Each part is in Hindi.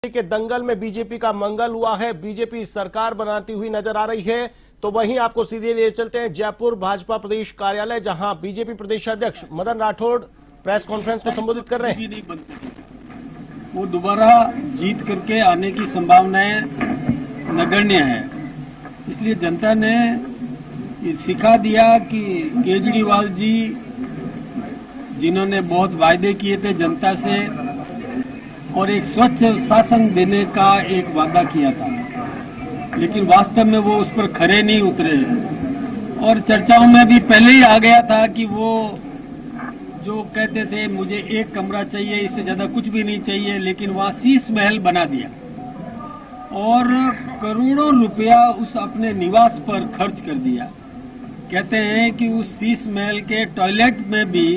के दंगल में बीजेपी का मंगल हुआ है। बीजेपी सरकार बनाती हुई नजर आ रही है। तो वहीं आपको सीधे ले चलते हैं जयपुर भाजपा प्रदेश कार्यालय, जहां बीजेपी प्रदेश अध्यक्ष मदन राठौड़ प्रेस कॉन्फ्रेंस को संबोधित कर रहे हैं। वो दोबारा जीत करके आने की संभावनाएं नगण्य है। इसलिए जनता ने सिखा दिया कि केजरीवाल जी, जिन्होंने बहुत वायदे किए थे जनता से और एक स्वच्छ शासन देने का एक वादा किया था, लेकिन वास्तव में वो उस पर खरे नहीं उतरे। और चर्चाओं में भी पहले ही आ गया था कि वो जो कहते थे मुझे एक कमरा चाहिए, इससे ज्यादा कुछ भी नहीं चाहिए, लेकिन वहां शीश महल बना दिया और करोड़ों रुपया उस अपने निवास पर खर्च कर दिया। कहते हैं कि उस शीश महल के टॉयलेट में भी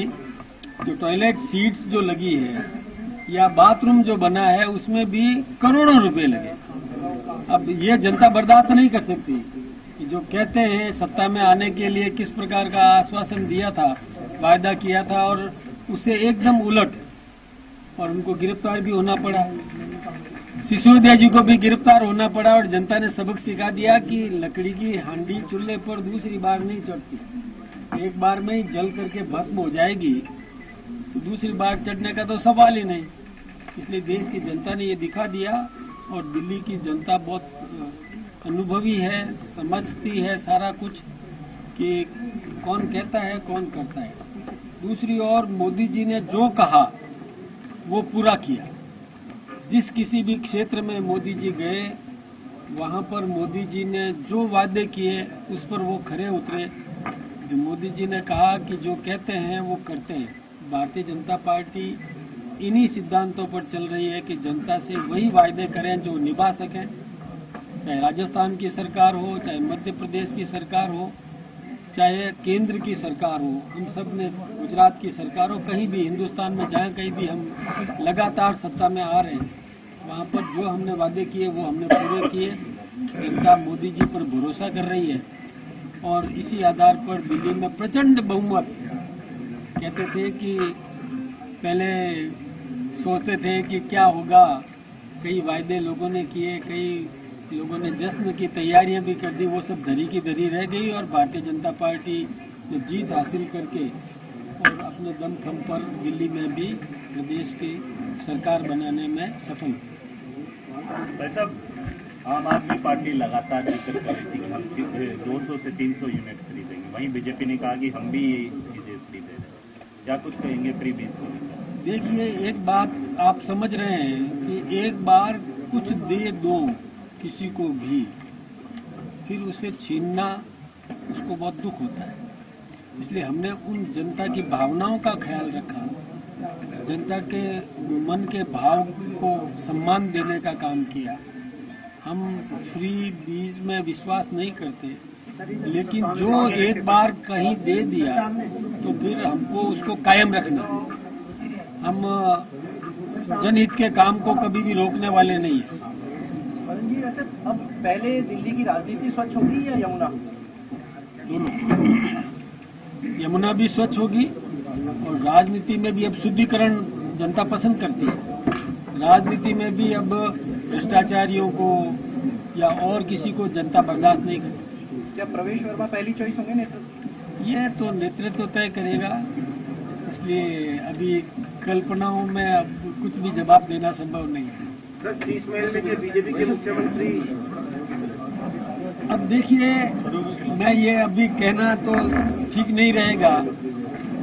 जो टॉयलेट सीट्स जो लगी है या बाथरूम जो बना है उसमें भी करोड़ों रुपए लगे। अब ये जनता बर्दाश्त नहीं कर सकती कि जो कहते हैं सत्ता में आने के लिए किस प्रकार का आश्वासन दिया था, वायदा किया था, और उससे एकदम उलट, और उनको गिरफ्तार भी होना पड़ा। सिसोदिया जी को भी गिरफ्तार होना पड़ा और जनता ने सबक सिखा दिया कि लकड़ी की हांडी चूल्हे पर दूसरी बार नहीं चढ़ती। एक बार में ही जल करके भस्म हो जाएगी तो दूसरी बार चढ़ने का तो सवाल ही नहीं। इसलिए देश की जनता ने ये दिखा दिया और दिल्ली की जनता बहुत अनुभवी है, समझती है सारा कुछ कि कौन कहता है कौन करता है। दूसरी ओर मोदी जी ने जो कहा वो पूरा किया। जिस किसी भी क्षेत्र में मोदी जी गए वहां पर मोदी जी ने जो वादे किए उस पर वो खरे उतरे। जो मोदी जी ने कहा कि जो कहते हैं वो करते हैं। भारतीय जनता पार्टी इन्हीं सिद्धांतों पर चल रही है कि जनता से वही वायदे करें जो निभा सकें। चाहे राजस्थान की सरकार हो, चाहे मध्य प्रदेश की सरकार हो, चाहे केंद्र की सरकार हो, हम सब ने, गुजरात की सरकार हो, कहीं भी हिंदुस्तान में जहाँ कहीं भी हम लगातार सत्ता में आ रहे हैं, वहाँ पर जो हमने वादे किए वो हमने पूरे किए। जनता मोदी जी पर भरोसा कर रही है और इसी आधार पर दिल्ली में प्रचंड बहुमत। कहते थे कि पहले सोचते थे कि क्या होगा, कई वायदे लोगों ने किए, कई लोगों ने जश्न की तैयारियां भी कर दी, वो सब धरी की धरी रह गई और भारतीय जनता पार्टी ने जीत हासिल करके और अपने दमखम पर दिल्ली में भी प्रदेश की सरकार बनाने में सफल हुई। भाई साहब, आम आदमी पार्टी लगातार जिक्र कर रही थी कि हम 200 से 300 यूनिट खरीदेंगे, वहीं बीजेपी ने कहा कि हम भी ये चीजें खरीदे रहे। क्या कुछ कहेंगे फ्री बीज को? देखिए, एक बात आप समझ रहे हैं कि एक बार कुछ दे दो किसी को भी, फिर उसे छीनना, उसको बहुत दुख होता है। इसलिए हमने उन जनता की भावनाओं का ख्याल रखा, जनता के मन के भाव को सम्मान देने का काम किया। हम फ्री बीज में विश्वास नहीं करते, लेकिन जो एक बार कहीं दे दिया तो फिर हमको उसको कायम रखना। हम जनहित के काम को कभी भी रोकने वाले नहीं है। जी, वैसे अब पहले दिल्ली की राजनीति स्वच्छ होगी या यमुना? दोनों। यमुना भी स्वच्छ होगी और राजनीति में भी अब शुद्धिकरण जनता पसंद करती है। राजनीति में भी अब भ्रष्टाचारियों को या और किसी को जनता बर्दाश्त नहीं करती। क्या प्रवेश वर्मा पहली चॉइस होंगे नेतृत्व? ये तो नेतृत्व तय करेगा, इसलिए अभी कल्पनाओं में अब कुछ भी जवाब देना संभव नहीं है। बीजेपी के मुख्यमंत्री, अब देखिए, मैं ये अभी कहना तो ठीक नहीं रहेगा,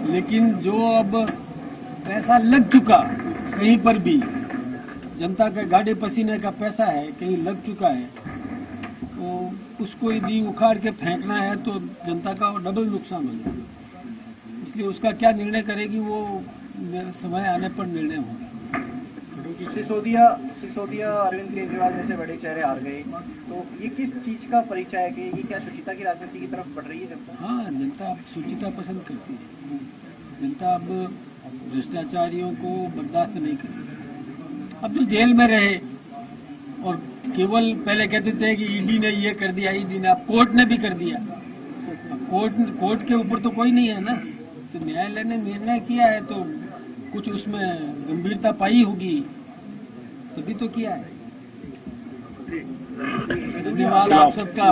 लेकिन जो अब पैसा लग चुका कहीं पर भी, जनता के गाड़े पसीने का पैसा है, कहीं लग चुका है, तो उसको यदि उखाड़ के फेंकना है तो जनता का डबल नुकसान हो जाएगा। इसलिए उसका क्या निर्णय करेगी वो समय आने पर निर्णय होगा। सिसोदिया अरविंद केजरीवाल जैसे बड़े चेहरे हार गए, तो ये किस चीज का परिचय है कि ये क्या शुचिता की राजनीति की तरफ बढ़ रही है जनता? हाँ, जनता अब शुचिता पसंद करती है। जनता अब भ्रष्टाचारियों को बर्दाश्त नहीं करती। अब जो जेल में रहे और केवल पहले कहते थे कि ईडी ने ये कर दिया, ईडी ने, अब कोर्ट ने भी कर दिया। कोर्ट के ऊपर तो कोई नहीं है ना, तो न्यायालय ने निर्णय किया है तो कुछ उसमें गंभीरता पाई होगी। तभी तो किया है। धन्यवाद आप सबका।